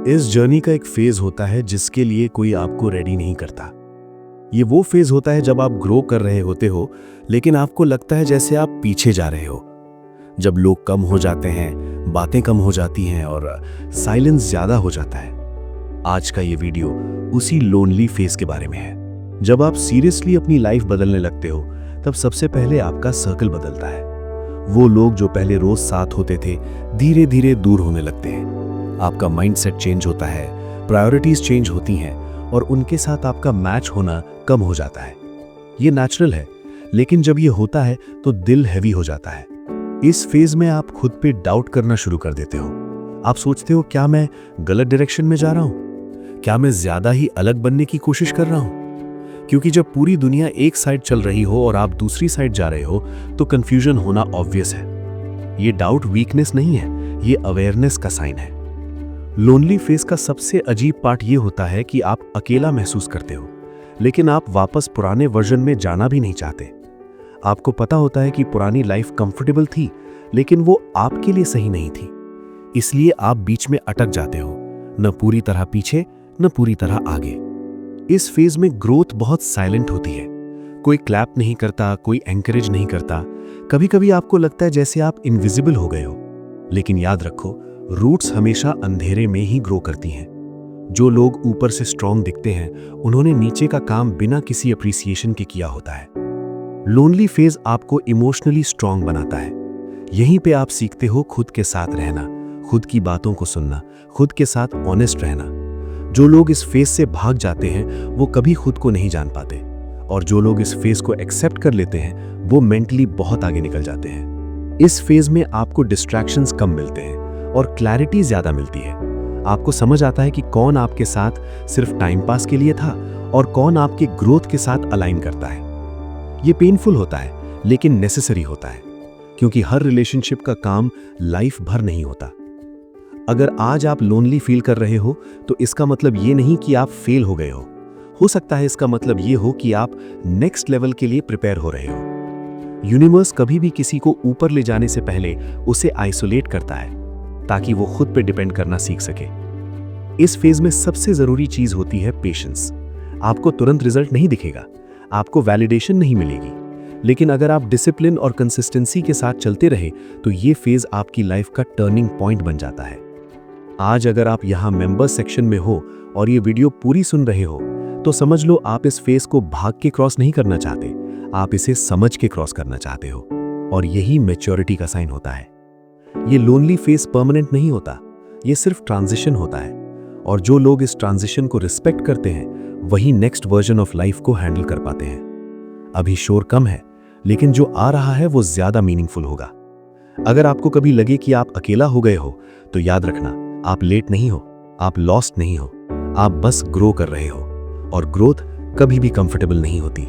इस जर्नी का एक फेज होता है जिसके लिए कोई आपको रेडी नहीं करता। ये वो फेज होता है जब आप ग्रो कर रहे होते हो, लेकिन आपको लगता है जैसे आप पीछे जा रहे हो। जब लोग कम हो जाते हैं, बातें कम हो जाती हैं और साइलेंस ज्यादा हो जाता है। आज का ये वीडियो उसी लोनली फेज के बारे में है। जब आप सीरियसली अपनी लाइफ बदलने लगते हो, तब सबसे पहले आपका सर्कल बदलता है। वो लोग जो पहले रोज साथ होते थे, धीरे धीरे दूर होने लगते हैं। आपका माइंडसेट चेंज होता है, प्रायोरिटीज चेंज होती हैं और उनके साथ आपका मैच होना कम हो जाता है। ये नेचुरल है, लेकिन जब ये होता है तो दिल हैवी हो जाता है। इस फेज में आप खुद पे डाउट करना शुरू कर देते हो। आप सोचते हो, क्या मैं गलत डायरेक्शन में जा रहा हूं? क्या मैं ज्यादा ही अलग बनने की कोशिश कर रहा हूं? क्योंकि जब पूरी दुनिया एक साइड चल रही हो और आप दूसरी साइड जा रहे हो, तो कंफ्यूजन होना ऑब्वियस है। ये डाउट वीकनेस नहीं है, ये अवेयरनेस का साइन है। लोनली फेज का सबसे अजीब पार्ट ये होता है कि आप अकेला महसूस करते हो, लेकिन आप वापस पुराने वर्जन में जाना भी नहीं चाहते। आपको पता होता है कि पुरानी लाइफ कंफर्टेबल थी, लेकिन वो आपके लिए सही नहीं थी। इसलिए आप बीच में अटक जाते हो, न पूरी तरह पीछे न पूरी तरह आगे। इस फेज में ग्रोथ बहुत साइलेंट होती है। कोई क्लैप नहीं करता, कोई एंकरेज नहीं करता। कभी कभी आपको लगता है जैसे आप इनविजिबल हो गए हो। लेकिन याद रखो, रूट्स हमेशा अंधेरे में ही ग्रो करती हैं। जो लोग ऊपर से स्ट्रांग दिखते हैं, उन्होंने नीचे का काम बिना किसी अप्रिसिएशन के किया होता है। लोनली फेज आपको इमोशनली स्ट्रांग बनाता है। यहीं पे आप सीखते हो खुद के साथ रहना, खुद की बातों को सुनना, खुद के साथ ऑनेस्ट रहना। जो लोग इस फेज से भाग जाते हैं, वो कभी खुद को नहीं जान पाते, और जो लोग इस फेज को एक्सेप्ट कर लेते हैं, वो मेंटली बहुत आगे निकल जाते हैं। इस फेज में आपको डिस्ट्रैक्शंस कम मिलते हैं और क्लैरिटी ज्यादा मिलती है। आपको समझ आता है कि कौन आपके साथ सिर्फ टाइम पास के लिए था और कौन आपके ग्रोथ के साथ अलाइन करता है। ये पेनफुल होता है, लेकिन नेसेसरी होता है, क्योंकि हर रिलेशनशिप का काम लाइफ भर नहीं होता। अगर आज आप लोनली फील कर रहे हो, तो इसका मतलब ये नहीं कि आप फेल हो गए हो सकता है इसका मतलब ये हो कि आप नेक्स्ट लेवल के लिए प्रिपेयर हो रहे हो। यूनिवर्स कभी भी किसी को ऊपर ले जाने से पहले उसे आइसोलेट करता है, ताकि वो खुद पे डिपेंड करना सीख सके। इस फेज में सबसे जरूरी चीज होती है पेशेंस। आपको तुरंत रिजल्ट नहीं दिखेगा, आपको वैलिडेशन नहीं मिलेगी, लेकिन अगर आप डिसिप्लिन और कंसिस्टेंसी के साथ चलते रहे, तो ये फेज आपकी लाइफ का टर्निंग पॉइंट बन जाता है। आज अगर आप यहाँ मेंबर्स सेक्शन में हो और ये वीडियो पूरी सुन रहे हो, तो समझ लो आप इस फेज को भाग के क्रॉस नहीं करना चाहते, आप इसे समझ के क्रॉस करना चाहते हो, और यही मैच्योरिटी का साइन होता है। ये लोनली फेज परमानेंट नहीं होता, ये सिर्फ ट्रांजिशन होता है, और जो लोग इस ट्रांजिशन को रिस्पेक्ट करते हैं, वही नेक्स्ट वर्जन ऑफ लाइफ को हैंडल कर पाते हैं। अभी शोर कम है, लेकिन जो आ रहा है वो ज्यादा मीनिंगफुल होगा। अगर आपको कभी लगे कि आप अकेला हो गए हो, तो याद रखना, आप लेट नहीं हो, आप लॉस्ट नहीं हो, आप बस ग्रो कर रहे हो, और ग्रोथ कभी भी कंफर्टेबल नहीं होती।